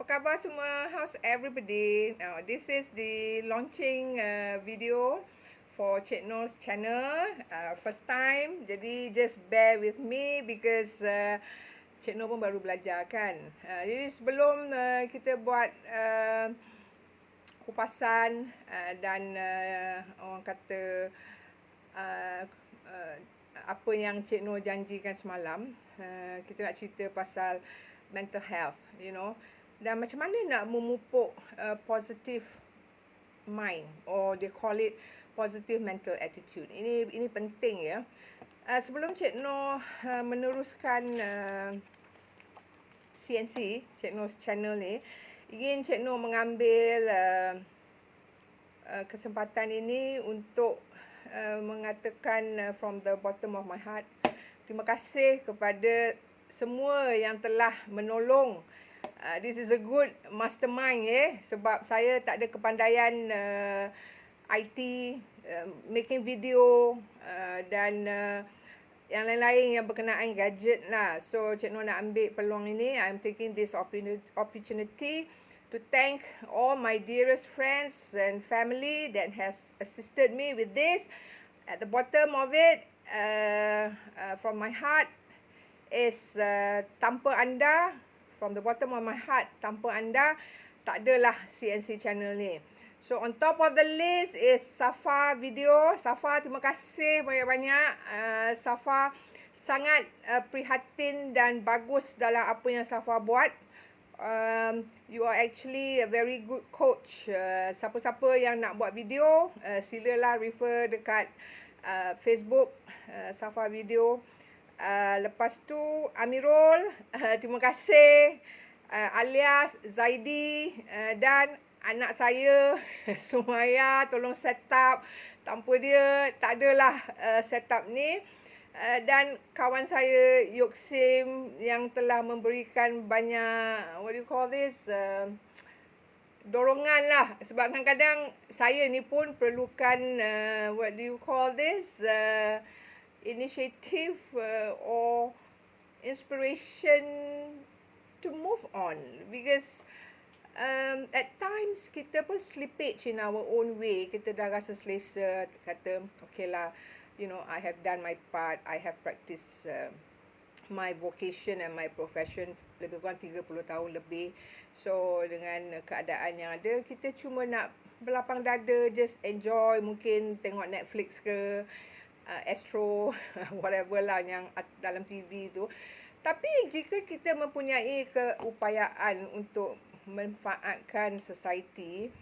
khabar semua? How's everybody? Now, this is the launching video for Cik Nor's channel. First time, jadi just bear with me because Cik Nur pun baru belajar kan. Jadi sebelum kita buat kupasan dan orang kata uh, uh, apa yang Cik Nur janjikan semalam, kita nak cerita pasal mental health, dan macam mana nak memupuk positive mind, or they call it positive mental attitude. Ini penting ya. Sebelum Cik Nur meneruskan CNC, Cik Nor's channel ni, ingin Cik Nur mengambil kesempatan ini untuk mengatakan from the bottom of my heart, terima kasih kepada semua yang telah menolong. This is a good mastermind sebab saya tak ada kepandaian IT, making video dan yang lain-lain yang berkenaan gadget lah. So Cik Nur nak ambil peluang ini. I'm taking this opportunity to thank all my dearest friends and family that has assisted me with this. At the bottom of it, from my heart, is tanpa anda, from the bottom of my heart, tanpa anda, tak adalah CNC channel ni. So on top of the list is Safa Video. Safa, terima kasih banyak-banyak. Safa sangat prihatin dan bagus dalam apa yang Safa buat. You are actually a very good coach. Siapa-siapa yang nak buat video, silalah refer dekat Facebook Safa Video. Lepas tu Amirul, terima kasih. Alias Zaidi dan anak saya Sumaya, tolong set up. Tanpa dia tak adalah set up ni. Dan kawan saya Yoksim yang telah memberikan banyak, what do you call this, dorongan lah. Sebab kadang-kadang saya ni pun perlukan what do you call this, initiative or inspiration to move on. Because at times kita pun slippage in our own way. Kita dah rasa selesa, kata okay lah, I have done my part. I have practiced my vocation and my profession lebih kurang 30 tahun lebih. So dengan keadaan yang ada, kita cuma nak berlapang dada, just enjoy, mungkin tengok Netflix ke, Astro, whatever lah yang dalam TV tu. Tapi jika kita mempunyai keupayaan untuk manfaatkan society,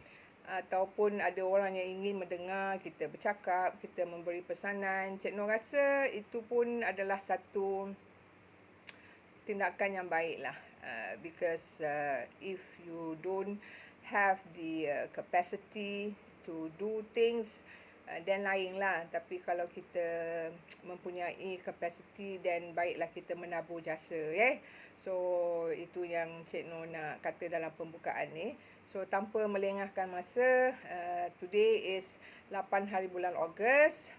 ataupun ada orang yang ingin mendengar kita bercakap, kita memberi pesanan, Cik Nur rasa itu pun adalah satu tindakan yang baik lah. Because if you don't have the capacity to do things, then lain lah. Tapi kalau kita mempunyai capacity, then baiklah kita menabur jasa. So itu yang Cik Nur nak kata dalam pembukaan ni. So tanpa melengahkan masa, today is 8 hari bulan Ogos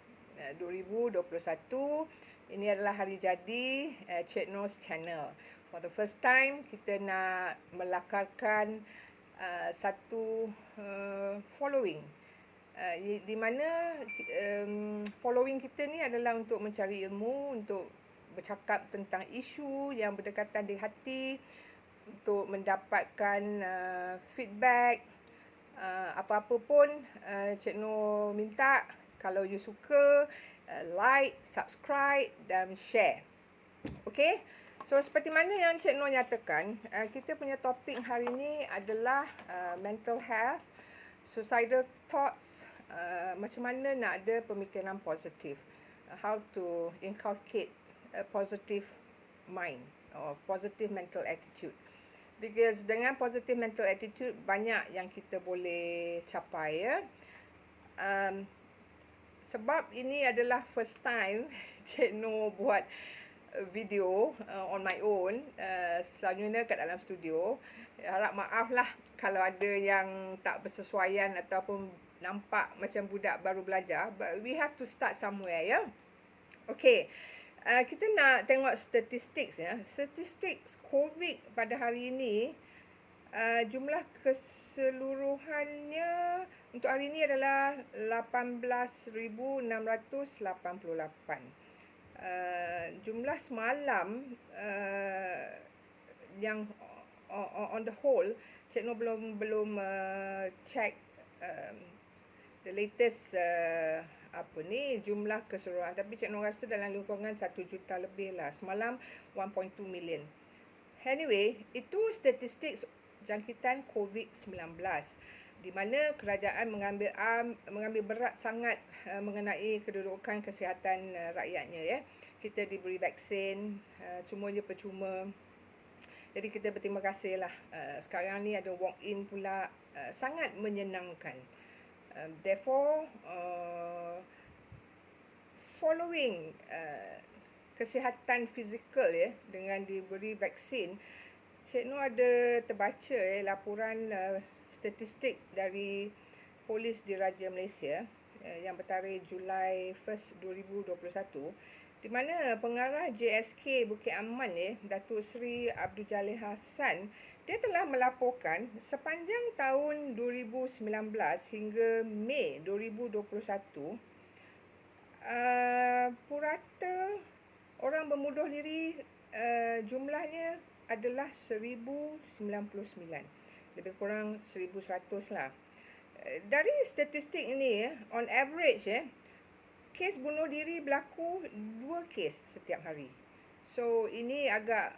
2021. Ini adalah hari jadi Cik Nor's channel. For the first time, kita nak melakarkan satu following. Di mana following kita ni adalah untuk mencari ilmu, untuk bercakap tentang isu yang berdekatan di hati, untuk mendapatkan feedback, apa-apa pun Cik Nur minta. Kalau you suka, like, subscribe dan share. Okay? So seperti mana yang Cik Nur nyatakan, kita punya topik hari ni adalah mental health, suicidal thoughts, macam mana nak ada pemikiran positif, how to inculcate a positive mind or positive mental attitude. Because dengan positive mental attitude, banyak yang kita boleh capai ya. Sebab ini adalah first time Cik Nur buat video on my own. Selalunya kat dalam studio. Harap maaf lah kalau ada yang tak bersesuaian ataupun nampak macam budak baru belajar. But we have to start somewhere ya. Okay. Kita nak tengok statistik ya. Statistik COVID pada hari ini Jumlah keseluruhannya untuk hari ini adalah 18,688. Jumlah semalam yang on the whole, Cik Nur belum check the latest jumlah keseluruhan, tapi Cik Nur rasa dalam lingkungan 1 juta lebih lah. Semalam 1.2 million. Anyway, itu statistik jangkitan COVID-19 di mana kerajaan mengambil berat sangat mengenai kedudukan kesihatan rakyatnya, ya. Kita diberi vaksin, semuanya percuma. Jadi kita berterima kasih lah. Sekarang ni ada walk-in pula, sangat menyenangkan. Therefore, following kesihatan fizikal, ya, dengan diberi vaksin, Cik Nur ada terbaca laporan statistik dari Polis Diraja Malaysia yang bertarikh Julai 1, 2021, di mana pengarah JSK Bukit Aman, Datuk Seri Abdul Jalil Hassan, dia telah melaporkan sepanjang tahun 2019 hingga Mei 2021, purata orang bermudah diri jumlahnya adalah 1099, lebih kurang 1100 lah. Dari statistik ini, on average, kes bunuh diri berlaku 2 kes setiap hari. So ini agak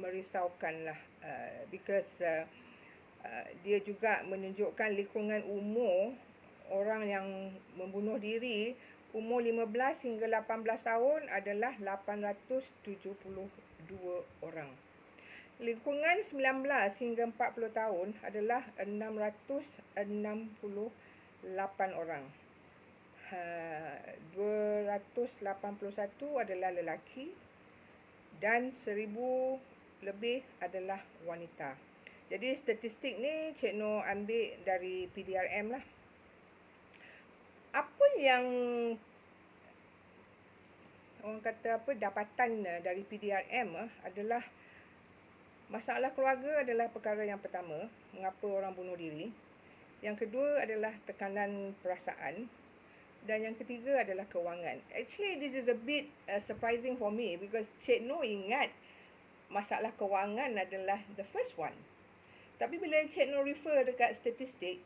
merisaukan lah, because dia juga menunjukkan lingkungan umur orang yang membunuh diri umur 15 hingga 18 tahun adalah 872 orang. Lingkungan 19 hingga 40 tahun adalah 668 orang. 281 adalah lelaki dan 1000 lebih adalah wanita. Jadi statistik ni Cik Nur ambil dari PDRM lah. Apa yang orang kata dapatan dari PDRM adalah masalah keluarga adalah perkara yang pertama, mengapa orang bunuh diri. Yang kedua adalah tekanan perasaan. Dan yang ketiga adalah kewangan. Actually, this is a bit surprising for me because Cik Nur ingat masalah kewangan adalah the first one. Tapi bila Cik Nur refer dekat statistik,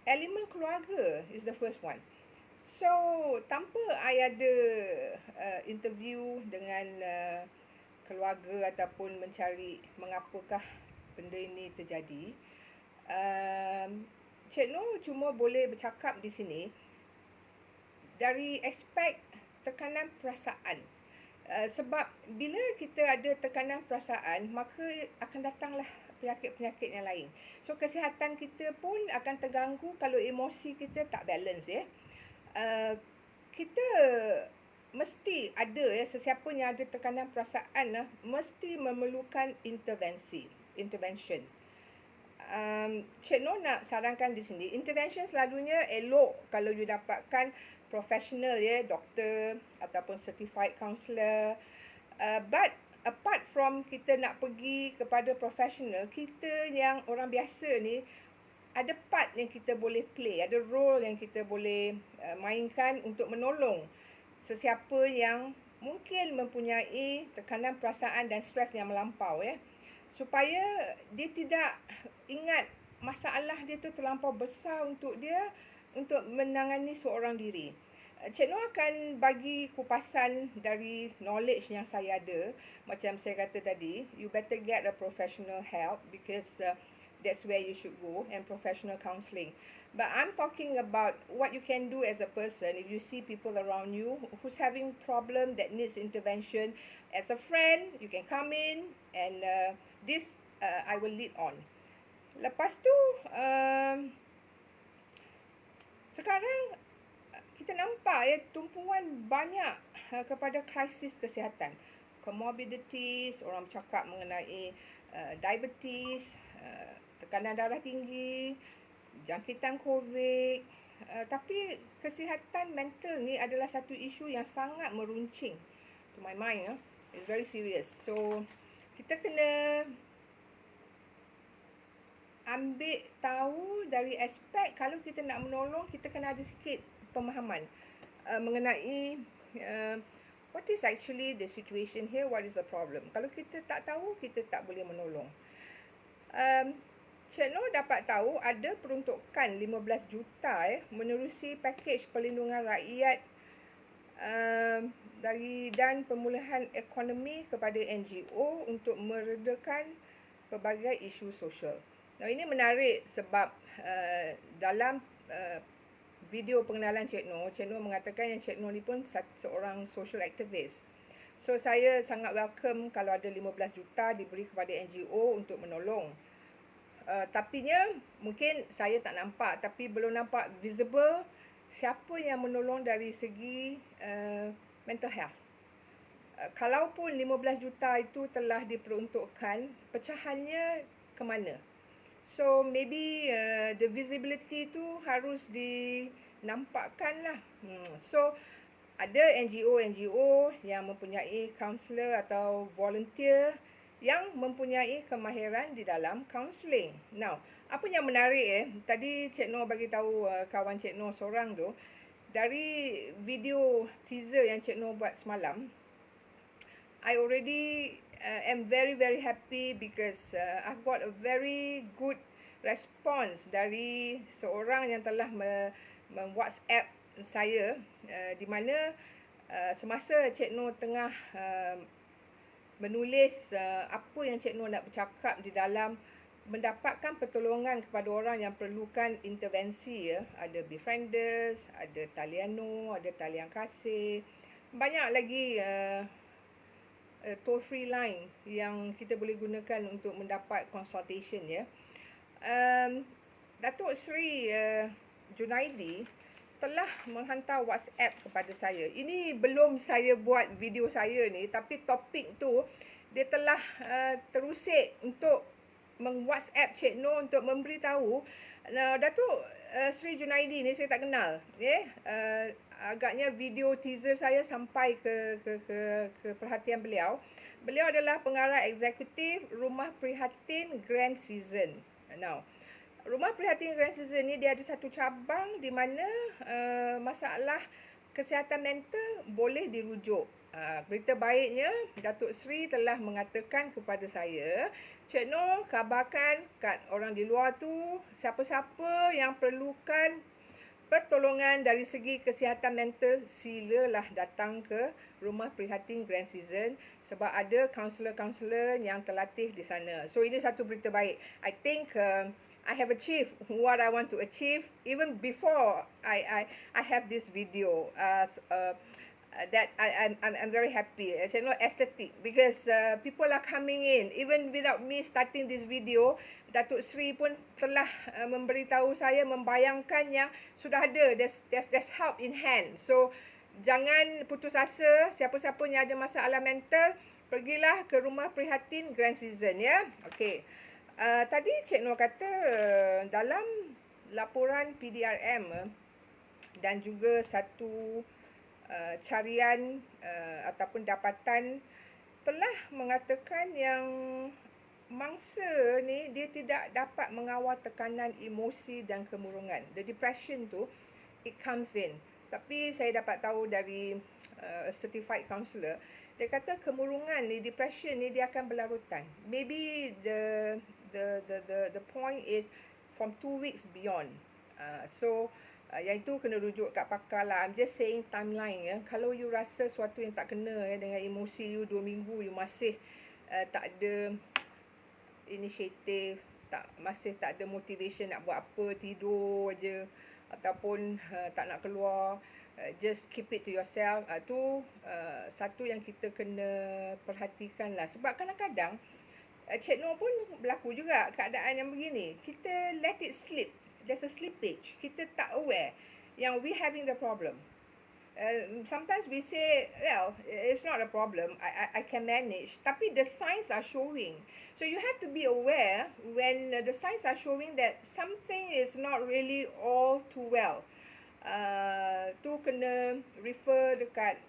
elemen keluarga is the first one. So, tanpa I ada interview dengan keluarga ataupun mencari mengapakah benda ini terjadi, Cik Nur cuma boleh bercakap di sini dari aspek tekanan perasaan. Sebab bila kita ada tekanan perasaan, maka akan datanglah penyakit-penyakit yang lain. So, kesihatan kita pun akan terganggu kalau emosi kita tak balance, ya. Kita mesti ada, sesiapa yang ada tekanan perasaan mesti memerlukan intervention. Cik Nur nak sarankan di sini, intervention selalunya elok kalau you dapatkan professional, doktor ataupun certified counsellor. But apart from kita nak pergi kepada professional, kita yang orang biasa ni ada part yang kita boleh play, ada role yang kita boleh mainkan untuk menolong sesiapa yang mungkin mempunyai tekanan perasaan dan stres yang melampau, supaya dia tidak ingat masalah dia tu terlampau besar untuk dia untuk menangani seorang diri. Cik Nur akan bagi kupasan dari knowledge yang saya ada. Macam saya kata tadi, you better get a professional help because that's where you should go, and professional counselling. But I'm talking about what you can do as a person if you see people around you who's having problem that needs intervention. As a friend, you can come in and this I will lead on. Lepas tu, sekarang kita nampak tumpuan banyak kepada krisis kesihatan. Comorbidities, orang bercakap mengenai diabetes, tekanan darah tinggi, jangkitan COVID. Tapi kesihatan mental ni adalah satu isu yang sangat meruncing to my mind. It's very serious. So, kita kena ambil tahu dari aspek kalau kita nak menolong, kita kena ada sikit pemahaman mengenai what is actually the situation here, what is the problem. Kalau kita tak tahu, kita tak boleh menolong. Cik Noh dapat tahu ada peruntukan 15 juta menerusi pakej perlindungan rakyat dan pemulihan ekonomi kepada NGO untuk meredakan pelbagai isu sosial. Nah, ini menarik sebab dalam video pengenalan Cik Noh mengatakan yang Cik Noh ni pun seorang social activist. So, saya sangat welcome kalau ada 15 juta diberi kepada NGO untuk menolong. Tapinya mungkin saya tak nampak, tapi belum nampak visible siapa yang menolong dari segi mental health. Kalaupun 15 juta itu telah diperuntukkan, pecahannya ke mana? So maybe the visibility tu harus dinampakkan lah. So ada NGO yang mempunyai kaunselor atau volunteer yang mempunyai kemahiran di dalam counselling. Now, apa yang menarik tadi Cik Noh bagi tahu kawan Cik Noh seorang tu, dari video teaser yang Cik Noh buat semalam, I already am very very happy because I've got a very good response dari seorang yang telah WhatsApp saya di mana semasa Cik Noh tengah menulis apa yang Cik Noh nak bercakap di dalam mendapatkan pertolongan kepada orang yang perlukan intervensi Ada Befrienders, ada Taliano, ada Talian Kasih. Banyak lagi toll free line yang kita boleh gunakan untuk mendapat consultation Datuk Seri Junaidi telah menghantar WhatsApp kepada saya. Ini belum saya buat video saya ni, tapi topik tu dia telah terusik untuk meng-WhatsApp Cik Noh untuk memberitahu Datuk Seri Junaidi ni saya tak kenal. Agaknya video teaser saya sampai ke perhatian beliau. Beliau adalah pengarah eksekutif Rumah Prihatin Grand Season. Now, Rumah Prihatin Grand Season ni dia ada satu cabang di mana masalah kesihatan mental boleh dirujuk. Berita baiknya, Datuk Seri telah mengatakan kepada saya, Cik Noh kabarkan kat orang di luar tu, siapa-siapa yang perlukan pertolongan dari segi kesihatan mental, silalah datang ke Rumah Prihatin Grand Season sebab ada kaunselor-kaunselor yang terlatih di sana. So ini satu berita baik. I think I have achieved what I want to achieve even before I have this video. That I'm very happy. As you know, aesthetic because people are coming in even without me starting this video. Datuk Seri pun telah memberitahu saya, membayangkan yang sudah ada. There's help in hand. So jangan putus asa. Siapa-siapa yang ada masalah mental, pergilah ke Rumah Prihatin Grand Season Okay. Tadi Cik Noh kata dalam laporan PDRM dan juga satu carian ataupun dapatan telah mengatakan yang mangsa ni dia tidak dapat mengawal tekanan emosi dan kemurungan. The depression tu, it comes in. Tapi saya dapat tahu dari certified counselor, dia kata kemurungan ni, depression ni dia akan berlarutan. Maybe the point is from 2 weeks beyond. Yang itu kena rujuk kat pakar lah. I'm just saying timeline Kalau you rasa sesuatu yang tak kena dengan emosi you 2 minggu, you masih tak ada inisiatif, masih tak ada motivation nak buat apa, tidur je ataupun tak nak keluar, just keep it to yourself. Tu satu yang kita kena perhatikan lah. Sebab kadang-kadang Cik Noh pun berlaku juga keadaan yang begini. Kita let it slip. There's a slippage. Kita tak aware yang we having the problem. Sometimes we say, well, it's not a problem. I can manage. Tapi the signs are showing. So you have to be aware when the signs are showing that something is not really all too well. Tu kena refer dekat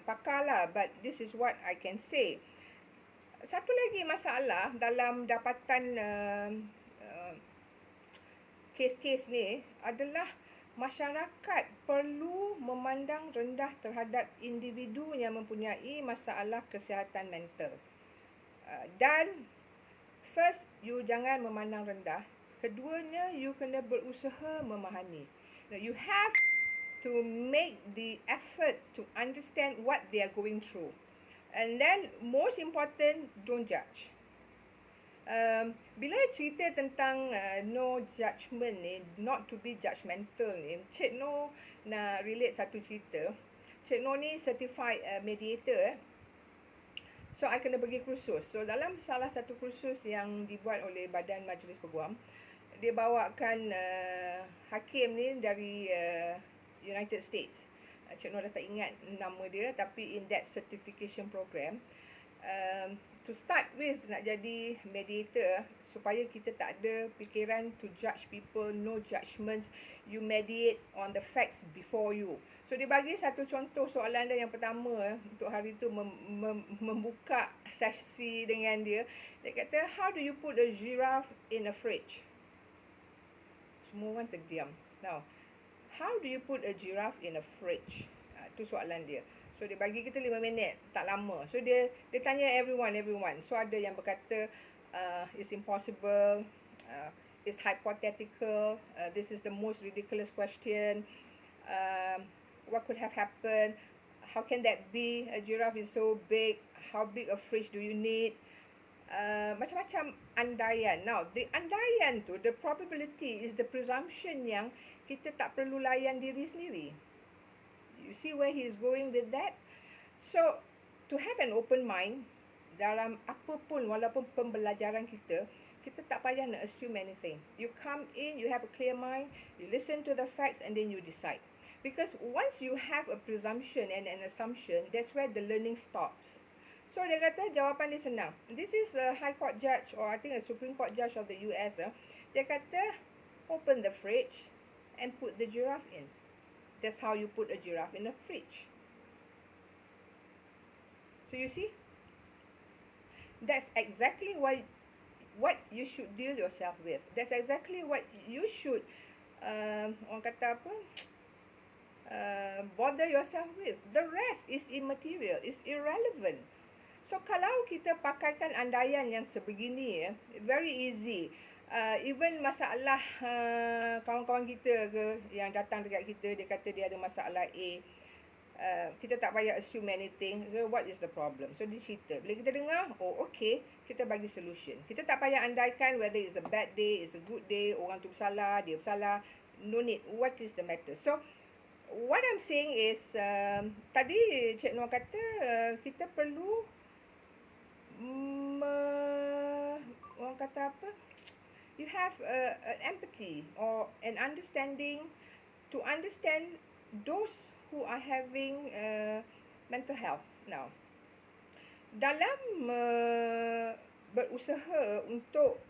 pakar lah. But this is what I can say. Satu lagi masalah dalam dapatan kes-kes ni adalah masyarakat perlu memandang rendah terhadap individu yang mempunyai masalah kesihatan mental. Dan first, you jangan memandang rendah. Keduanya, you kena berusaha memahami. Now, you have to make the effort to understand what they are going through. And then, most important, don't judge. Bila cerita tentang no judgment ni, not to be judgmental ni, Cik Noh nak relate satu cerita. Cik Noh ni certified mediator. So, I kena pergi kursus. So, dalam salah satu kursus yang dibuat oleh Badan Majlis Peguam, dia bawakan hakim ni dari United States. Cik Noh dah tak ingat nama dia, tapi in that certification program, to start with, nak jadi mediator, supaya kita tak ada fikiran to judge people, no judgments, you mediate on the facts before you. So, dia bagi satu contoh soalan dia yang pertama untuk hari tu membuka sesi dengan dia. Dia kata, how do you put a giraffe in a fridge? Semua orang terdiam. Now, how do you put a giraffe in a fridge? Itu soalan dia. So, dia bagi kita 5 minit, tak lama. So, dia tanya everyone. So, ada yang berkata, it's impossible, it's hypothetical, this is the most ridiculous question, what could have happened, how can that be, a giraffe is so big, how big a fridge do you need, macam-macam andaian. Now, the andaian tu, the probability is the presumption yang kita tak perlu layan diri sendiri. You see where he is going with that? So, to have an open mind dalam apa pun, walaupun pembelajaran kita, kita tak payah nak assume anything. You come in, you have a clear mind, you listen to the facts and then you decide. Because once you have a presumption and an assumption, that's where the learning stops. So, dia kata jawapan dia senang. This is a High Court judge, or I think a Supreme Court judge of the US. Dia kata, open the fridge and put the giraffe in. That's how you put a giraffe in a fridge. So, you see? That's exactly what you should deal yourself with. That's exactly what you should, orang kata apa, bother yourself with. The rest is immaterial, is irrelevant. So, kalau kita pakaikan andaian yang sebegini, very easy. Even masalah kawan-kawan kita ke yang datang dekat kita, dia kata dia ada masalah A, kita tak payah assume anything. So, what is the problem? So, dia cerita. Bila kita dengar, oh, okay, kita bagi solution. Kita tak payah andaikan whether it's a bad day, it's a good day, orang tu bersalah, dia bersalah. No need. What is the matter? So, what I'm saying is, tadi Cik Noh kata, kita perlu orang kata apa? You have an empathy or an understanding to understand those who are having mental health now. Dalam berusaha untuk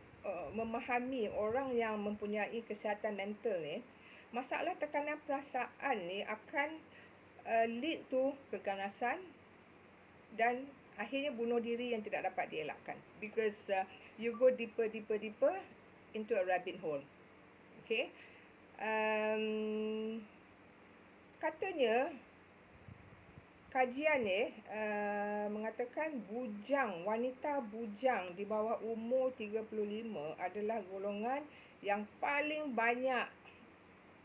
memahami orang yang mempunyai kesihatan mental ni, masalah tekanan perasaan ni akan lead to keganasan dan akhirnya bunuh diri yang tidak dapat dielakkan. Because you go deeper into a rabbit hole. Okay. Katanya, kajian ni mengatakan wanita bujang di bawah umur 35 adalah golongan yang paling banyak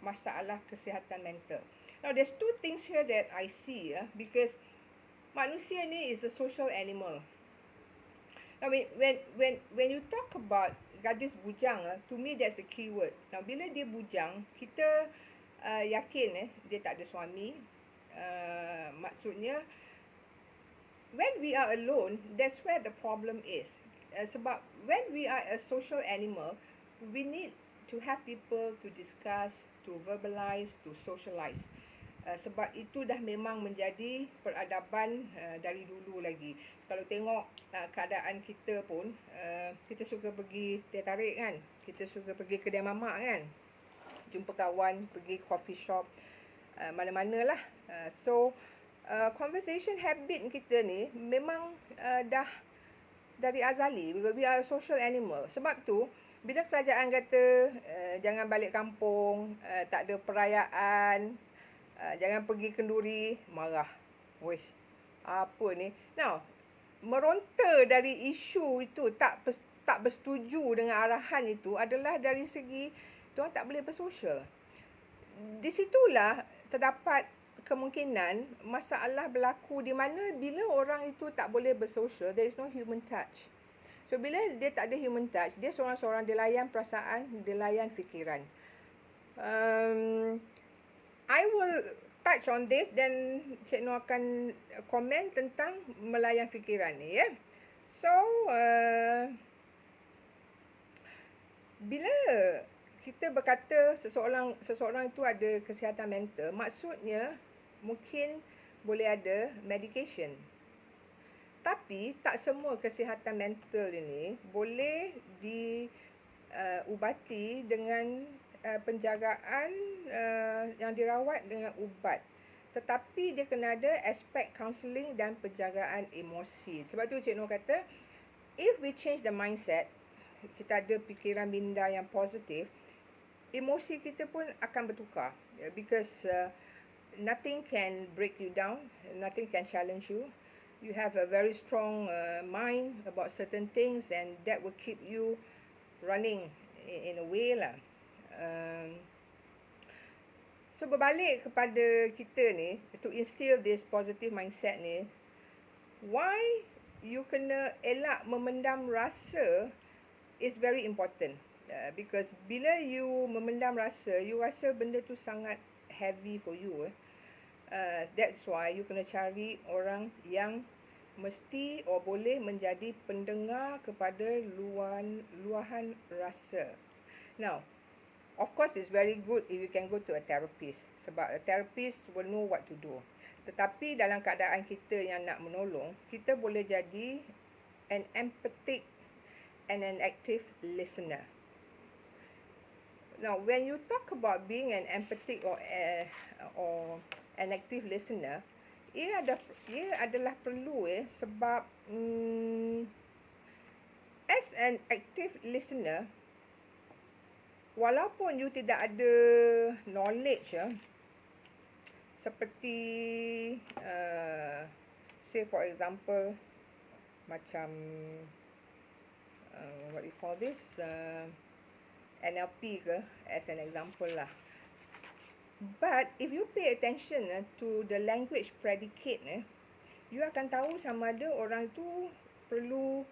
masalah kesihatan mental. Now, there's two things here that I see, because manusia ni is a social animal. Now, when you talk about gadis bujang, to me that's the key word. Now, bila dia bujang, kita yakin dia tak ada suami. Maksudnya, when we are alone, that's where the problem is. Sebab when we are a social animal, we need to have people to discuss, to verbalize, to socialize. Sebab itu dah memang menjadi peradaban dari dulu lagi. Kalau tengok keadaan kita pun, kita suka pergi teh tarik kan, kita suka pergi kedai mamak kan, jumpa kawan, pergi coffee shop, mana-mana lah. So, conversation habit kita ni memang dah dari azali, because we are a social animal. Sebab tu, Bila kerajaan kata jangan balik kampung, tak ada perayaan, jangan pergi kenduri, marah. Wish, apa ni? Now, meronta dari isu itu, tak bersetuju dengan arahan itu adalah dari segi tuan tak boleh bersosial. Di situlah terdapat kemungkinan masalah berlaku di mana bila orang itu tak boleh bersosial, there is no human touch. So, bila dia tak ada human touch, dia seorang-seorang, dia layan perasaan, dia layan fikiran. I will touch on this dan Cik Nur akan komen tentang melayan fikiran ni, ya. So, bila kita berkata seseorang itu ada kesihatan mental, maksudnya mungkin boleh ada medication. Tapi tak semua kesihatan mental ini boleh diubati dengan penjagaan yang dirawat dengan ubat. Tetapi dia kena ada aspek counselling dan penjagaan emosi. Sebab tu Cik Nur kata, if we change the mindset, kita ada fikiran minda yang positif, emosi kita pun akan bertukar. Because nothing can break you down, nothing can challenge you. You have a very strong mind about certain things and that will keep you running in a way lah. So berbalik kepada kita ni, to instill this positive mindset ni, why you kena elak memendam rasa is very important. Because bila you memendam rasa, you rasa benda tu sangat heavy for you. That's why you kena cari orang yang mesti boleh menjadi pendengar kepada luahan rasa. Now, of course it's very good if you can go to a therapist, sebab a therapist will know what to do. Tetapi dalam keadaan kita yang nak menolong, kita boleh jadi an empathic and an active listener. Now, when you talk about being an empathic or an active listener, ia adalah perlu sebab as an active listener, walaupun you tidak ada knowledge seperti say for example macam what you call this NLP ke, as an example lah. But if you pay attention to the language predicate, you akan tahu sama ada orang itu perlu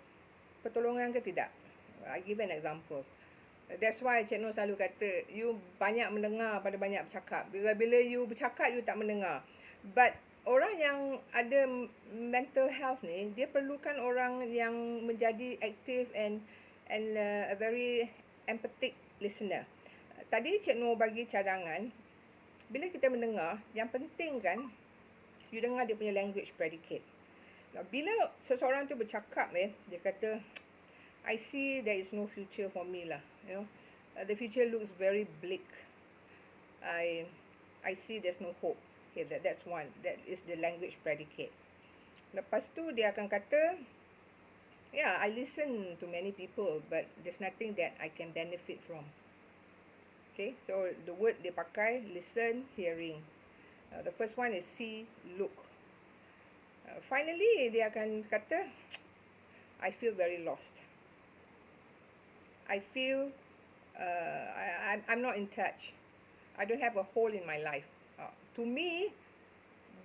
pertolongan ke tidak. I give an example. That's why Cik Nur selalu kata, you banyak mendengar pada banyak bercakap. Bila you bercakap, you tak mendengar. But orang yang ada mental health ni, dia perlukan orang yang menjadi active and a very empathic listener. Tadi Cik Nur bagi cadangan, bila kita mendengar, yang penting kan, you dengar dia punya language predicate. Nah, bila seseorang tu bercakap, dia kata, I see there is no future for me lah. You know, the future looks very bleak. I see there's no hope. Okay, that's one. That is the language predicate. Lepas tu dia akan kata, yeah, I listen to many people, but there's nothing that I can benefit from. Okay, so the word dia pakai, listen, hearing. The first one is see, look. Finally, dia akan kata, I feel very lost. I feel I'm not in touch. I don't have a hole in my life. To me,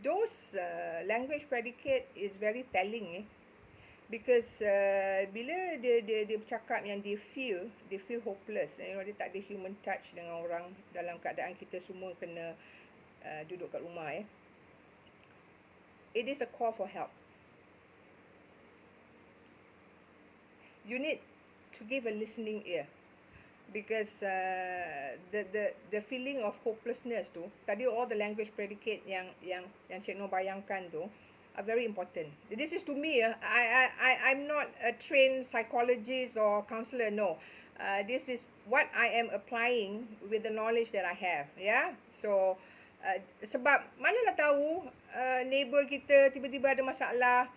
those language predicate is very telling, because bila dia bercakap yang they feel hopeless, you know, dia tak ada human touch dengan orang dalam keadaan kita semua kena duduk kat rumah. It is a call for help. You need to give a listening ear, because the feeling of hopelessness tu, tadi all the language predicate yang Cik Nur bayangkan tu are very important. This is to me, I'm not a trained psychologist or counselor, no. This is what I am applying with the knowledge that I have, yeah. So sebab manalah tahu neighbor kita tiba-tiba ada masalah,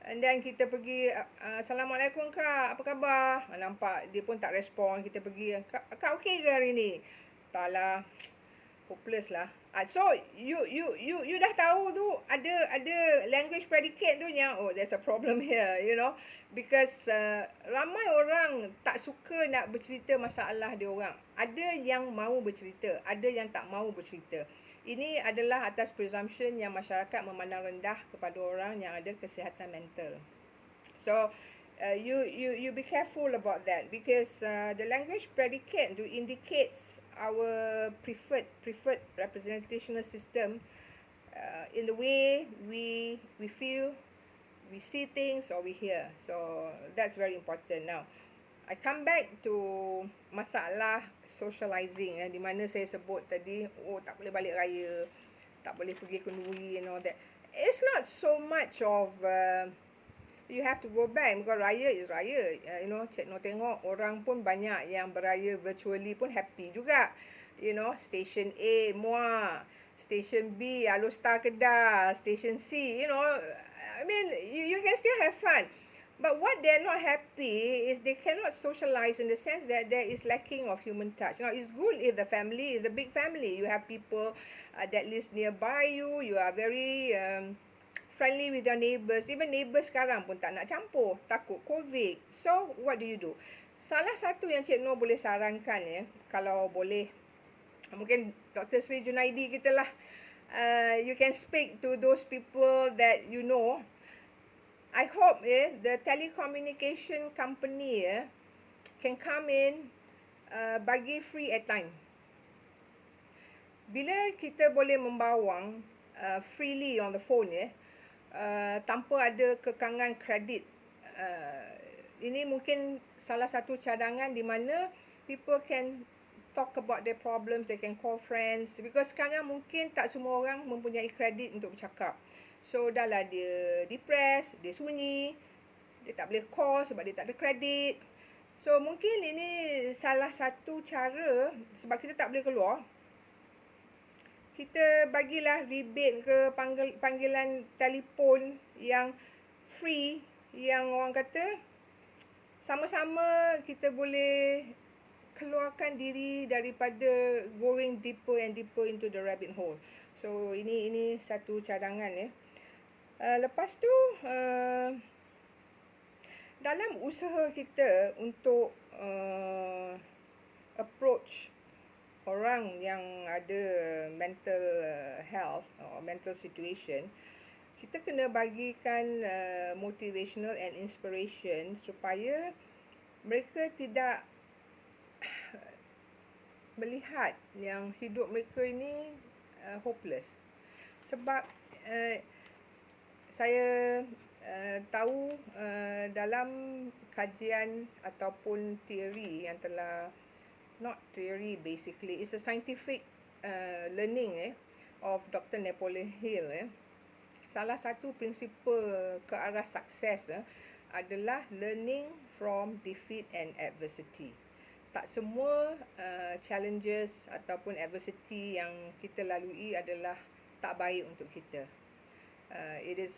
And then kita pergi, Assalamualaikum Kak, apa khabar? Nampak dia pun tak respon. Kita pergi, Kak okey ke hari ni? Tak lah, hopeless lah. So you dah tahu tu ada language predicate tu yang there's a problem here, you know, because ramai orang tak suka nak bercerita masalah dia orang. Ada yang mahu bercerita, ada yang tak mahu bercerita. Ini adalah atas presumption yang masyarakat memandang rendah kepada orang yang ada kesihatan mental. So you be careful about that, because the language predicate to indicates our preferred representational system in the way we feel, we see things, or we hear. So that's very important. Now I come back to masalah socializing, di mana saya sebut tadi, tak boleh balik raya, tak boleh pergi kenduri and all that. It's not so much of you have to go back, because raya is raya. You know, Cik Noh tengok orang pun banyak yang beraya virtually pun happy juga. You know, Station A Muar, Station B Alor Star Kedah, Station C, you know, I mean, you can still have fun. But what they're not happy is they cannot socialize, in the sense that there is lacking of human touch. Now, it's good if the family is a big family. You have people that lives nearby you. You are very friendly with your neighbours. Even neighbours sekarang pun tak nak campur, takut COVID. So, what do you do? Salah satu yang Cik Noh boleh sarankan, kalau boleh, mungkin Dr. Sri Junaidi kita lah, you can speak to those people that you know. I hope the telecommunication company can come in, bagi free airtime. Bila kita boleh membawang freely on the phone, tanpa ada kekangan kredit, ini mungkin salah satu cadangan di mana people can talk about their problems, they can call friends, because sekarang mungkin tak semua orang mempunyai kredit untuk bercakap. So dah lah dia depressed, dia sunyi, dia tak boleh call sebab dia tak ada kredit. So mungkin ini salah satu cara, sebab kita tak boleh keluar, kita bagilah rebate ke panggilan telefon yang free, yang orang kata sama-sama kita boleh keluarkan diri daripada going deeper and deeper into the rabbit hole. So ini satu cadangan. Lepas tu dalam usaha kita untuk approach orang yang ada mental health or mental situation, kita kena bagikan motivational and inspiration supaya mereka tidak melihat yang hidup mereka ini hopeless. Sebab saya tahu dalam kajian ataupun teori yang telah, not theory basically, it's a scientific learning of Dr. Napoleon Hill. Salah satu prinsipal ke arah sukses adalah learning from defeat and adversity. Tak semua challenges ataupun adversity yang kita lalui adalah tak baik untuk kita. It is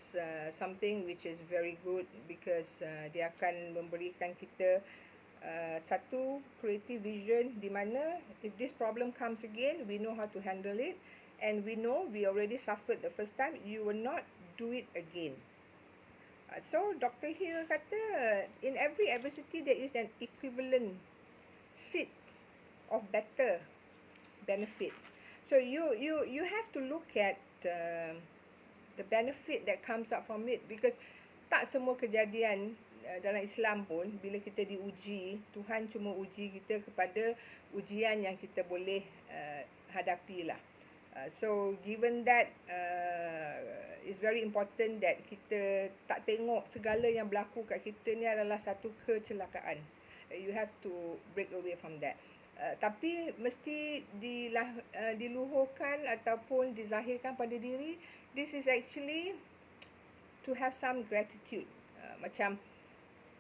something which is very good, because dia akan memberikan kita satu creative vision di mana if this problem comes again, we know how to handle it, and we know we already suffered the first time, you will not do it again. So Dr. Hill kata, in every adversity there is an equivalent seed of better benefit. So you have to look at the benefit that comes up from it, because tak semua kejadian dalam Islam pun, bila kita diuji, Tuhan cuma uji kita kepada ujian yang kita boleh hadapi lah. So given that, it's very important that kita tak tengok segala yang berlaku kat kita ni adalah satu kecelakaan. You have to break away from that. Tapi mesti diluhurkan ataupun dizahirkan pada diri, this is actually to have some gratitude. Macam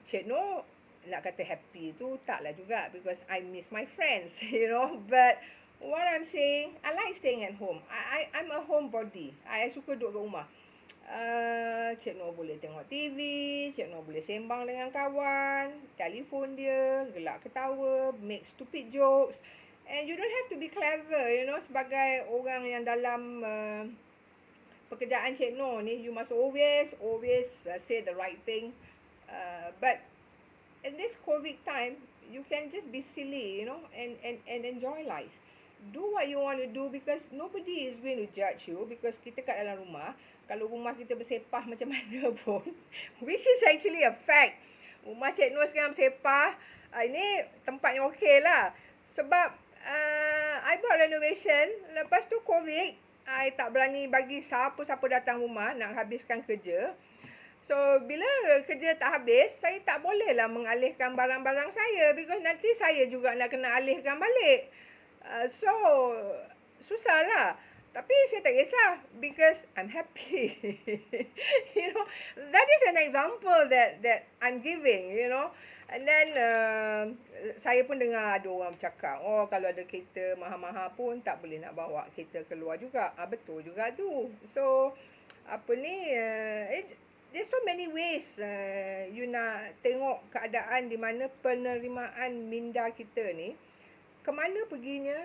Cik Noh nak kata happy tu taklah juga, because I miss my friends, you know. But what I'm saying, I like staying at home. I'm a homebody. I suka duduk kat rumah. Cik Noh boleh tengok TV, Cik Noh boleh sembang dengan kawan, telefon dia, gelak ketawa, make stupid jokes. And you don't have to be clever, sebagai orang yang dalam pekerjaan Cik Noh ni, you must always say the right thing. But in this COVID time, you can just be silly, and enjoy life. Do what you want to do because nobody is going to judge you because kita kat dalam rumah. Kalau rumah kita bersepah macam mana pun, which is actually a fact. Rumah Cik Noh sekarang bersepah, ini tempatnya okey lah. Sebab I buat renovation, lepas tu COVID, I tak berani bagi siapa-siapa datang rumah nak habiskan kerja. So, bila kerja tak habis, saya tak bolehlah mengalihkan barang-barang saya because nanti saya juga nak kena alihkan balik. So, susahlah. Tapi saya tak kisah because I'm happy. That is an example that I'm giving, And then, saya pun dengar ada orang bercakap, kalau ada kereta mahal-mahal pun tak boleh nak bawa kereta keluar juga. Betul juga tu. So, there's so many ways you nak tengok keadaan di mana penerimaan minda kita ni ke mana perginya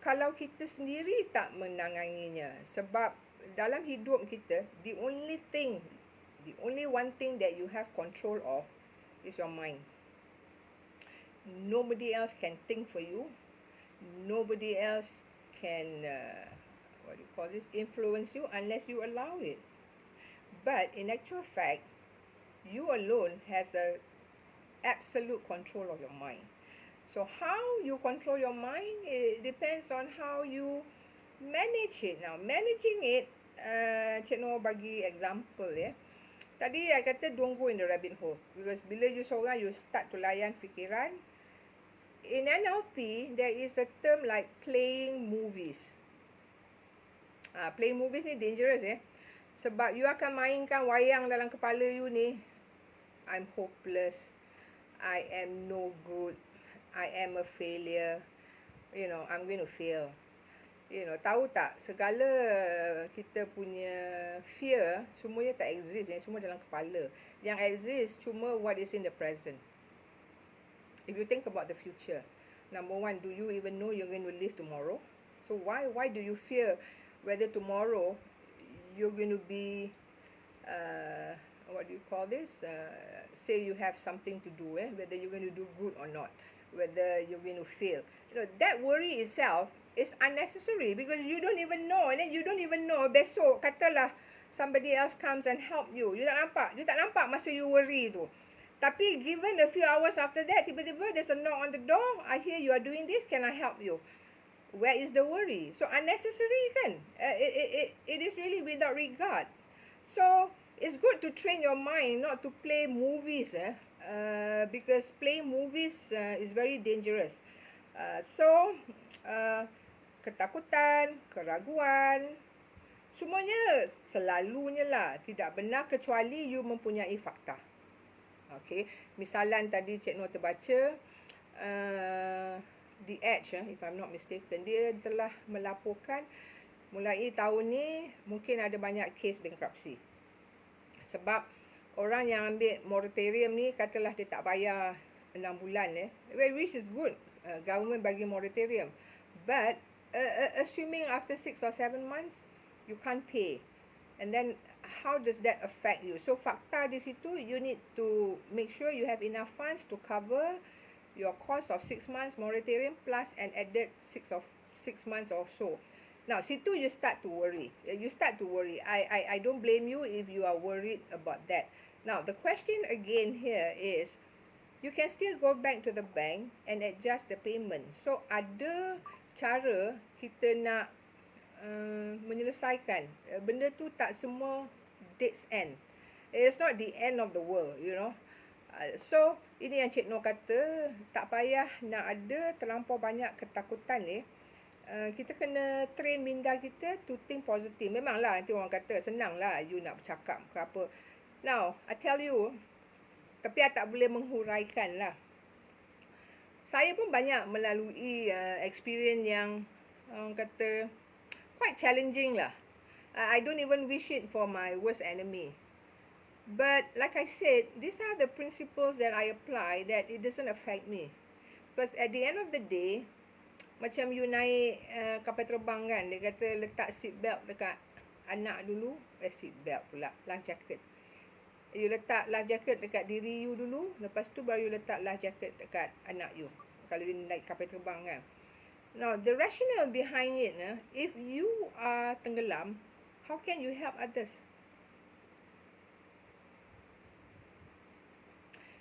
kalau kita sendiri tak menanganinya. Sebab dalam hidup kita, the only one thing that you have control of is your mind. Nobody else can think for you. Nobody else can influence you unless you allow it. But in actual fact, you alone has a absolute control of your mind. So how you control your mind, it depends on how you manage it. Now, managing it, Cik Noh bagi example ya. Tadi I kata don't go in the rabbit hole. Because bila you seorang, you start to layan fikiran. In NLP, there is a term like playing movies. Playing movies ni dangerous ya. Sebab you akan mainkan wayang dalam kepala you ni. I'm hopeless. I am no good. I am a failure. I'm going to fail. Tahu tak, segala kita punya fear, semuanya tak exist. Semua dalam kepala. Yang exist cuma what is in the present. If you think about the future, number one, do you even know you're going to live tomorrow? So why do you fear whether tomorrow you're going to be, say you have something to do, whether you're going to do good or not, whether you're going to fail. That worry itself is unnecessary because you don't even know. And then you don't even know besok, katalah somebody else comes and help you. You tak nampak masa you worry tu. Tapi given a few hours after that, tiba-tiba there's a knock on the door. I hear you are doing this, can I help you? Where is the worry? So unnecessary kan? It is really without regard. So it's good to train your mind not to play movies, because playing movies is very dangerous. Ketakutan, keraguan, semuanya selalunya lah tidak benar kecuali you mempunyai fakta. Okay, misalan tadi Cik Noh terbaca, The Edge, if I'm not mistaken, dia telah melaporkan mulai tahun ni mungkin ada banyak kes bankruptcy. Sebab orang yang ambil moratorium ni katalah dia tak bayar 6 bulan, which is good, government bagi moratorium. But assuming after 6 or 7 months you can't pay, and then how does that affect you? So fakta di situ, you need to make sure you have enough funds to cover your cost of 6 months moratorium plus an added 6 months or so. Now, situ you start to worry. I don't blame you if you are worried about that. Now, the question again here is, you can still go back to the bank and adjust the payment. So, ada cara kita nak menyelesaikan. Benda tu tak semua date's end. It's not the end of the world, So, ini yang Cik Noh kata, tak payah nak ada terlampau banyak ketakutan ni. Kita kena train minda kita to think positive. Memanglah nanti orang kata, senanglah you nak bercakap ke apa. Now, I tell you, tapi I tak boleh menghuraikan lah. Saya pun banyak melalui experience yang orang kata quite challenging lah. I don't even wish it for my worst enemy. But like I said, these are the principles that I apply that it doesn't affect me. Because at the end of the day, macam you naik kapal terbang kan, dia kata letak seat belt dekat anak dulu, seat belt pula, life jacket. You letak life jacket dekat diri you dulu, lepas tu baru you letak life jacket dekat anak you. Kalau you naik kapal terbang kan. Now, the rationale behind it, if you are tenggelam, how can you help others?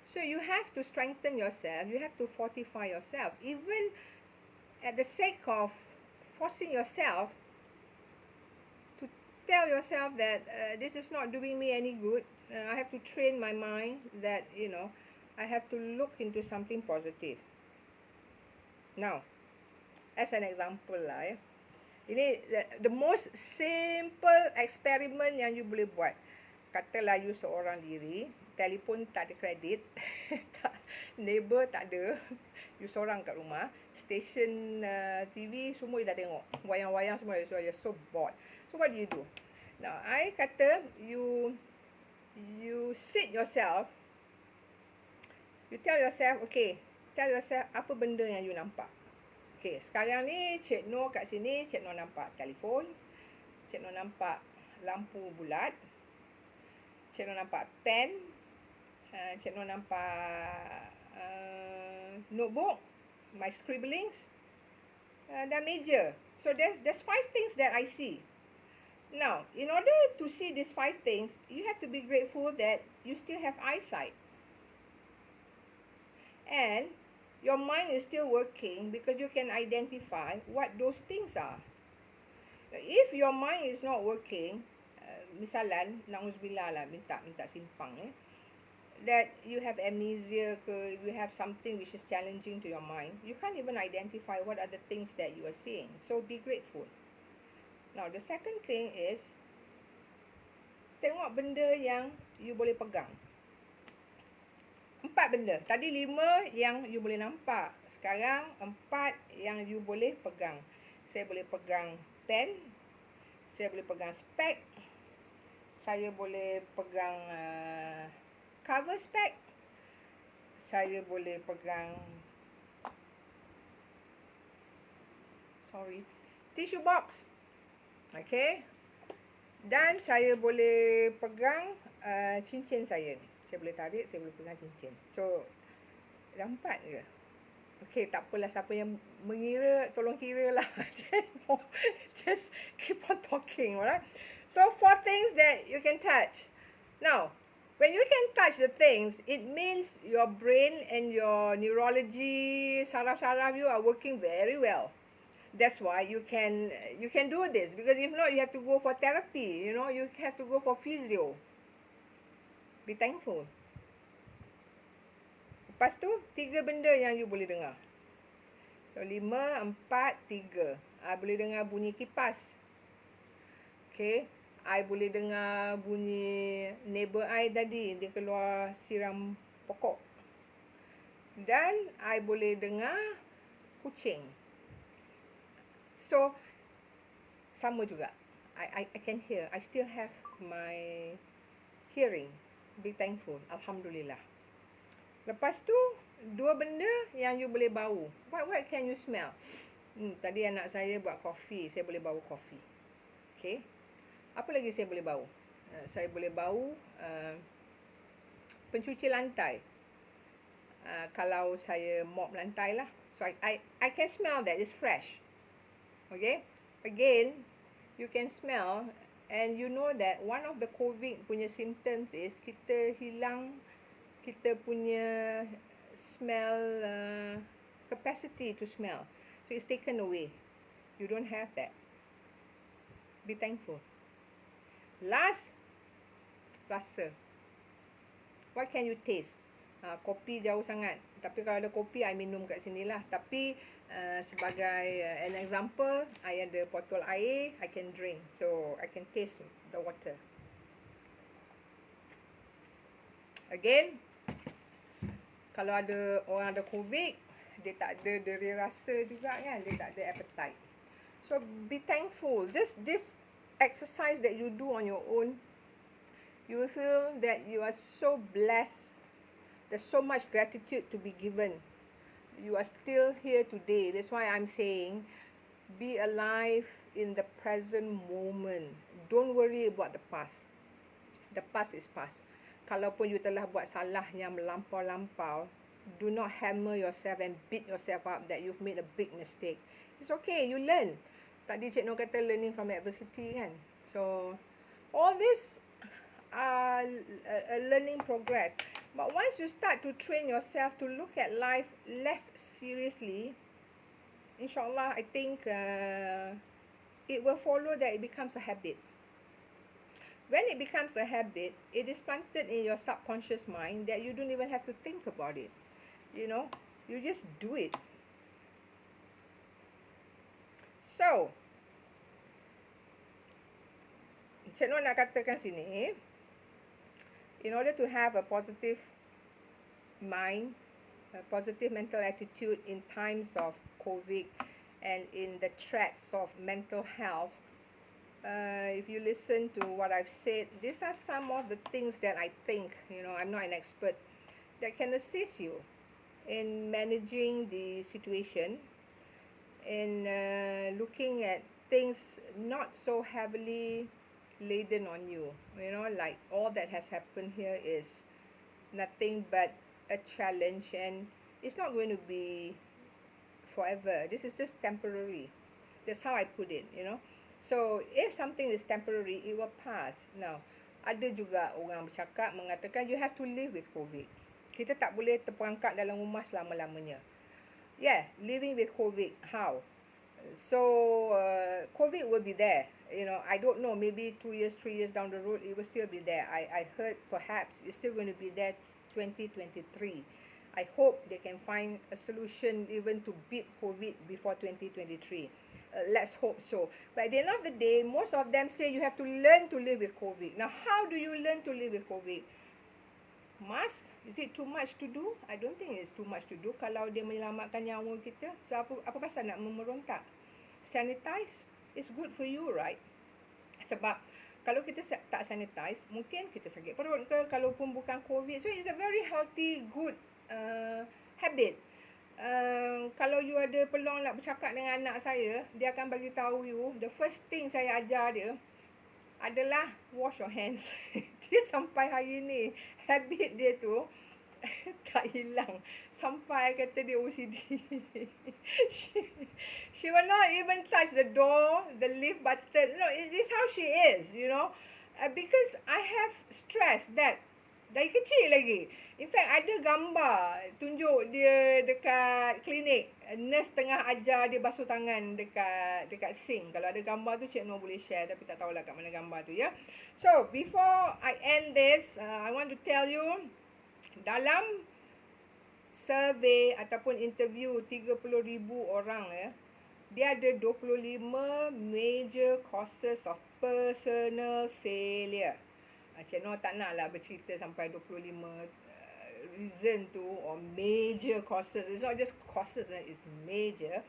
So you have to strengthen yourself, you have to fortify yourself, even at the sake of forcing yourself to tell yourself that this is not doing me any good. I have to train my mind that, I have to look into something positive. Now, as an example lah, ini the most simple experiment yang you boleh buat. Katalah you seorang diri, telefon tak ada kredit, neighbor tak ada, you seorang kat rumah, station TV semua you dah tengok, wayang-wayang semua, so you're so bored. So what do you do? Now, I kata you sit yourself, you tell yourself, okay, tell yourself apa benda yang you nampak. Okay, sekarang ni Cik Nur kat sini, Cik Nur nampak telefon, Cik Nur nampak lampu bulat, Cik Nur nampak pen, Cik Nur nampak notebook, my scribblings, dan meja. So there's 5 things that I see. Now, in order to see these 5 things, you have to be grateful that you still have eyesight. And your mind is still working because you can identify what those things are. If your mind is not working, misalan, na'uzubillah lah, minta simpang that you have amnesia ke, you have something which is challenging to your mind, you can't even identify what are the things that you are seeing. So be grateful. Now, the second thing is, tengok benda yang you boleh pegang. 4 benda. Tadi 5 yang you boleh nampak. Sekarang 4 yang you boleh pegang. Saya boleh pegang pen. Saya boleh pegang spek. Saya boleh pegang cover spek. Saya boleh pegang tissue box. Okay. Dan saya boleh pegang cincin saya ni. Saya boleh tarik, saya boleh pegang cincin. So, dah 4 ke? Okay, tak apalah. Siapa yang mengira, tolong kira lah. Just keep on talking, alright? So, 4 things that you can touch. Now, when you can touch the things, it means your brain and your neurology, saraf-saraf you are working very well. That's why you can do this, because if not, you have to go for therapy, you have to go for physio. Be thankful. Lepas tu, 3 benda yang you boleh dengar. So, 5, 4, 3. I boleh dengar bunyi kipas. Okay. I boleh dengar bunyi neighbor I tadi, dia keluar siram pokok. Dan I boleh dengar kucing. So, sama juga. I can hear. I still have my hearing. Be thankful. Alhamdulillah. Lepas tu, 2 benda yang you boleh bau. What can you smell? Tadi anak saya buat kopi. Saya boleh bau kopi. Okay. Apa lagi saya boleh bau? Saya boleh bau pencuci lantai. Kalau saya mop lantai lah. So, I can smell that. It's fresh. Okay. Again, you can smell and you know that one of the COVID punya symptoms is kita hilang kita punya smell capacity to smell. So, it's taken away. You don't have that. Be thankful. Last, rasa. What can you taste? Kopi jauh sangat. Tapi kalau ada kopi, I minum kat sini lah. Tapi sebagai an example, I ada botol air, I can drink. So, I can taste the water. Again, kalau ada orang ada COVID, dia tak ada deri rasa juga kan. Dia tak ada appetite. So, be thankful. Just exercise that you do on your own, you will feel that you are so blessed. There's so much gratitude to be given. You are still here today. That's why I'm saying be alive in the present moment. Don't worry about the past. The past is past. Kalaupun you telah buat salah yang melampau-lampau, do not hammer yourself and beat yourself up that you've made a big mistake. It's okay, you learn. Tadi Cik Nur kata learning from adversity kan. So, all this are a learning progress. But once you start to train yourself to look at life less seriously, inshallah, I think it will follow that it becomes a habit. When it becomes a habit, it is planted in your subconscious mind that you don't even have to think about it. You know, you just do it. So, Cik Nur nak katakan sini, in order to have a positive mind, a positive mental attitude in times of COVID and in the threats of mental health, if you listen to what I've said, these are some of the things that I think, I'm not an expert, that can assist you in managing the situation, in looking at things not so heavily laden on you. Like all that has happened here is nothing but a challenge, and it's not going to be forever. This is just temporary. That's how I put it. So if something is temporary, it will pass. Now, ada juga orang bercakap mengatakan you have to live with COVID. Kita tak boleh terperangkap dalam rumah selama-lamanya. Yeah, living with COVID. How? So COVID will be there. I don't know, maybe 2 years, 3 years down the road, it will still be there. I heard perhaps it's still going to be there 2023. I hope they can find a solution even to beat COVID before 2023. Let's hope so. But at the end of the day, most of them say you have to learn to live with COVID. Now, how do you learn to live with COVID? Mask? Is it too much to do? I don't think it's too much to do kalau dia menyelamatkan nyawa kita. So, apa pasal nak memerontak? Sanitize is good for you, right? Sebab kalau kita tak sanitize, mungkin kita sakit perut ke, kalaupun bukan COVID. So, it's a very healthy, good habit. Kalau you ada peluang nak bercakap dengan anak saya, dia akan bagi tahu you, the first thing saya ajar dia adalah wash your hands. Dia sampai hari ni habit dia tu tak hilang. Sampai kata dia OCD. she will not even touch the door, the lift button. No, it is how she is, because I have stressed that dari kecil lagi. In fact, ada gambar tunjuk dia dekat klinik. Nurse tengah ajar dia basuh tangan dekat sink. Kalau ada gambar tu, Cik Nur boleh share. Tapi tak tahulah kat mana gambar tu, ya. So, before I end this, I want to tell you, dalam survey ataupun interview 30,000 orang, ya, dia ada 25 major causes of personal failure. Cik Nur tak nak lah bercerita sampai 25 reason tu or major causes. It's not just causes, it's major.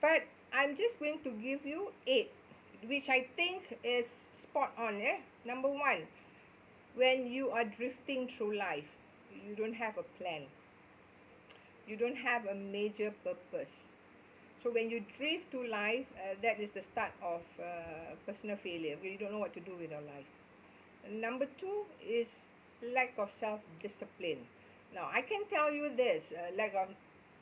But I'm just going to give you 8, which I think is spot on. Number 1, when you are drifting through life, you don't have a plan. You don't have a major purpose. So when you drift through life, that is the start of personal failure. You don't know what to do with your life. Number 2 is lack of self-discipline. Now, I can tell you this, lack of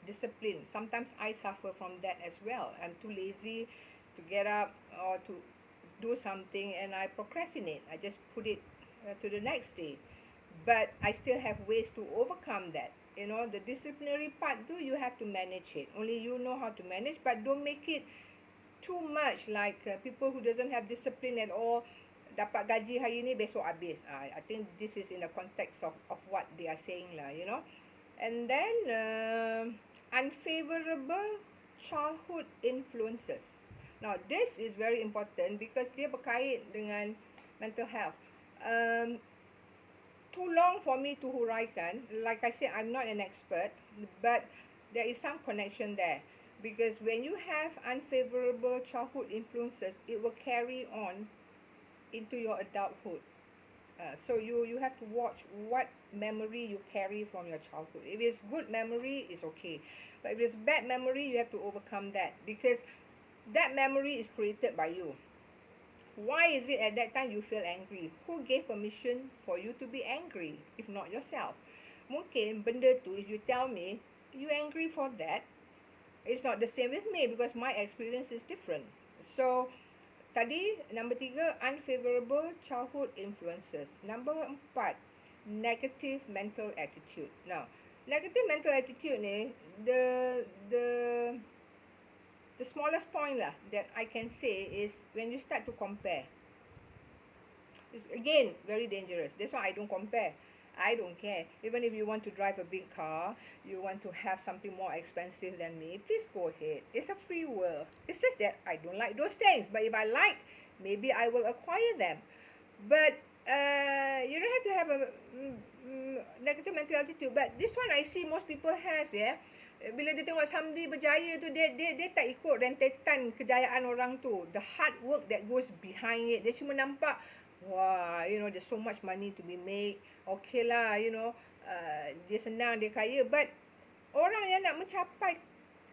discipline. Sometimes I suffer from that as well. I'm too lazy to get up or to do something, and I procrastinate. I just put it to the next day. But I still have ways to overcome that. The disciplinary part too, you have to manage it. Only you know how to manage, but don't make it too much like people who doesn't have discipline at all. Dapat gaji hari ni, besok habis. I think this is in the context of what they are saying lah, And then, unfavorable childhood influences. Now, this is very important because dia berkait dengan mental health. Too long for me to huraikan. Like I said, I'm not an expert, but there is some connection there. Because when you have unfavorable childhood influences, it will carry on into your adulthood. So you have to watch what memory you carry from your childhood. If it's good memory, it's okay. But if it's bad memory, you have to overcome that, because that memory is created by you. Why is it at that time you feel angry? Who gave permission for you to be angry, if not yourself? Mungkin benda tu, if you tell me you angry for that, it's not the same with me because my experience is different. So tadi number 3, unfavorable childhood influences. Number 4, negative mental attitude. Now, negative mental attitude ni, the the smallest point lah that I can say is when you start to compare. It's again very dangerous. That's why I don't compare. I don't care. Even if you want to drive a big car, you want to have something more expensive than me, please go ahead. It's a free world. It's just that I don't like those things. But if I like, maybe I will acquire them. But you don't have to have a negative mental attitude. But this one I see most people has, yeah. Bila dia tengok somebody berjaya tu, dia tak ikut rentetan kejayaan orang tu. The hard work that goes behind it. Dia cuma nampak, wah, there's so much money to be made. Okay lah, dia senang, dia kaya. But orang yang nak mencapai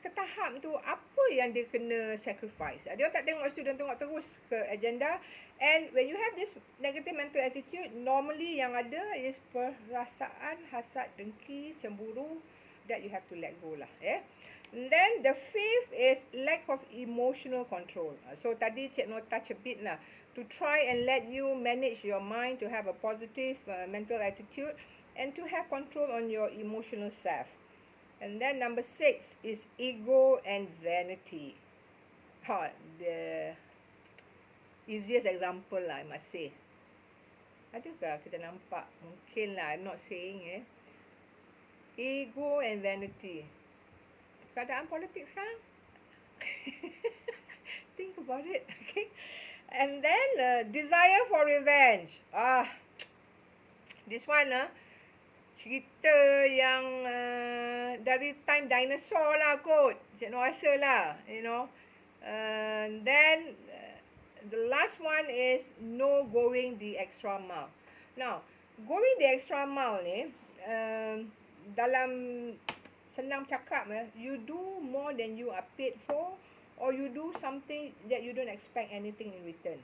ke tahap tu, apa yang dia kena sacrifice? Dia tak tengok situ, dia tengok terus ke agenda. And when you have this negative mental attitude, normally yang ada is perasaan hasad, dengki, cemburu, that you have to let go lah. And then the 5th is lack of emotional control. So tadi Cik Noh touch a bit lah, to try and let you manage your mind, to have a positive mental attitude, and to have control on your emotional self. And then number 6 is ego and vanity. The easiest example lah, I must say. Adakah kita nampak? Mungkin lah, I'm not saying ego and vanity. Keadaan politik sekarang. Think about it, okay? And then desire for revenge. This one cerita yang dari time dinosaur lah kot. Cik Noh rasa lah, then the last one is no going the extra mile. Now, going the extra mile ni, dalam senang cakap, you do more than you are paid for, or you do something that you don't expect anything in return.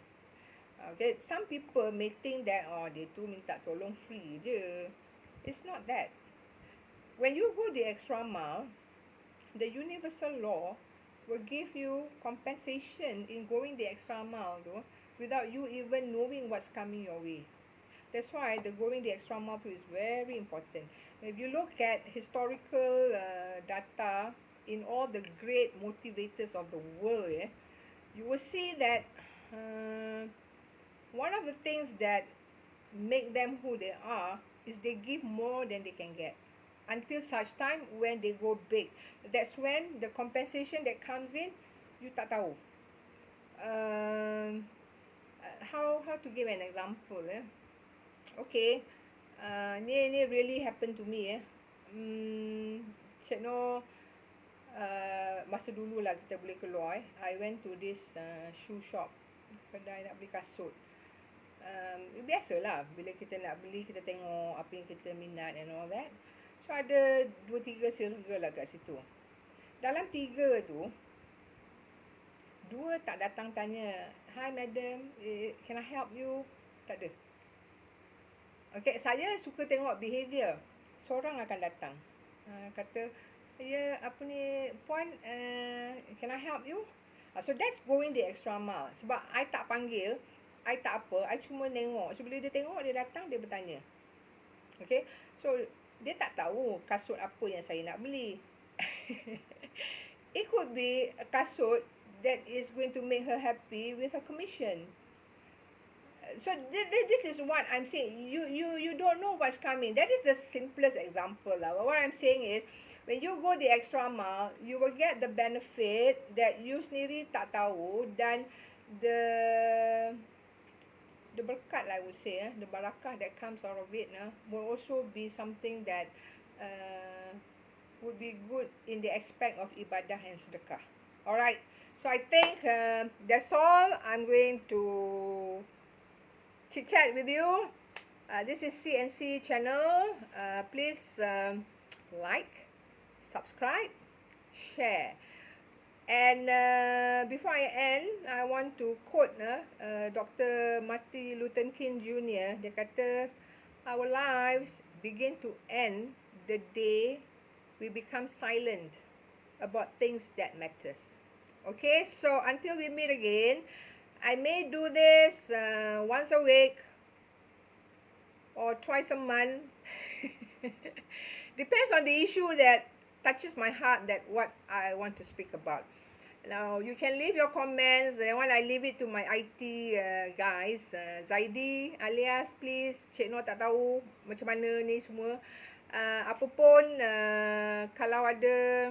Okay, some people may think that dia tu minta tolong free je. It's not that. When you go the extra mile, the universal law will give you compensation in going the extra mile tu, without you even knowing what's coming your way. That's why the going the extra mile is very important. If you look at historical data in all the great motivators of the world, you will see that one of the things that make them who they are is they give more than they can get, until such time when they go big. That's when the compensation that comes in, you tak tahu. How to give an example? Okay, ni really happened to me. Cik Noh, masa dulu lah kita boleh keluar. I went to this shoe shop, kedai nak beli kasut. Biasalah, bila kita nak beli, kita tengok apa yang kita minat and all that. So ada 2-3 sales girl lah kat situ. Dalam 3 tu, 2 tak datang tanya, "Hi madam, can I help you?" Tak ada. Okay, saya suka tengok behaviour. Seorang akan datang, kata, "Ya, apa ni, puan, can I help you?" So that's going the extra mile. Sebab I tak panggil, I tak apa, I cuma tengok. So bila dia tengok, dia datang, dia bertanya. Okay, so dia tak tahu kasut apa yang saya nak beli. It could be a kasut that is going to make her happy with her commission. So this is what I'm saying. You don't know what's coming. That is the simplest example lah. What I'm saying is, when you go the extra mile, you will get the benefit that you sendiri tak tahu, dan the berkat lah, I would say, the barakah that comes out of it will also be something that would be good in the aspect of ibadah and sedekah. Alright, so I think that's all. I'm going to chit chat with you. This is CNC channel. Please like, subscribe, share. And before I end, I want to quote Dr. Martin Luther King Jr. Dia kata, our lives begin to end the day we become silent about things that matters. Okay, so until we meet again, I may do this once a week or twice a month. Depends on the issue that touches my heart, that what I want to speak about. Now, you can leave your comments. That one I leave it to my IT guys. Zaidi alias, please. Cik Noh tak tahu macam mana ni semua. Apa pun, kalau ada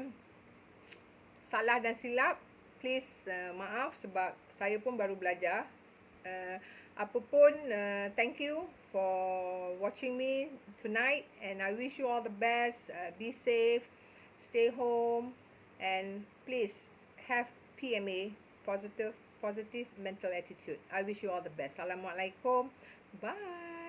salah dan silap, please maaf sebab saya pun baru belajar. Apa pun, thank you for watching me tonight, and I wish you all the best. Be safe, stay home, and please have PMA, positive mental attitude. I wish you all the best. Assalamualaikum. Bye.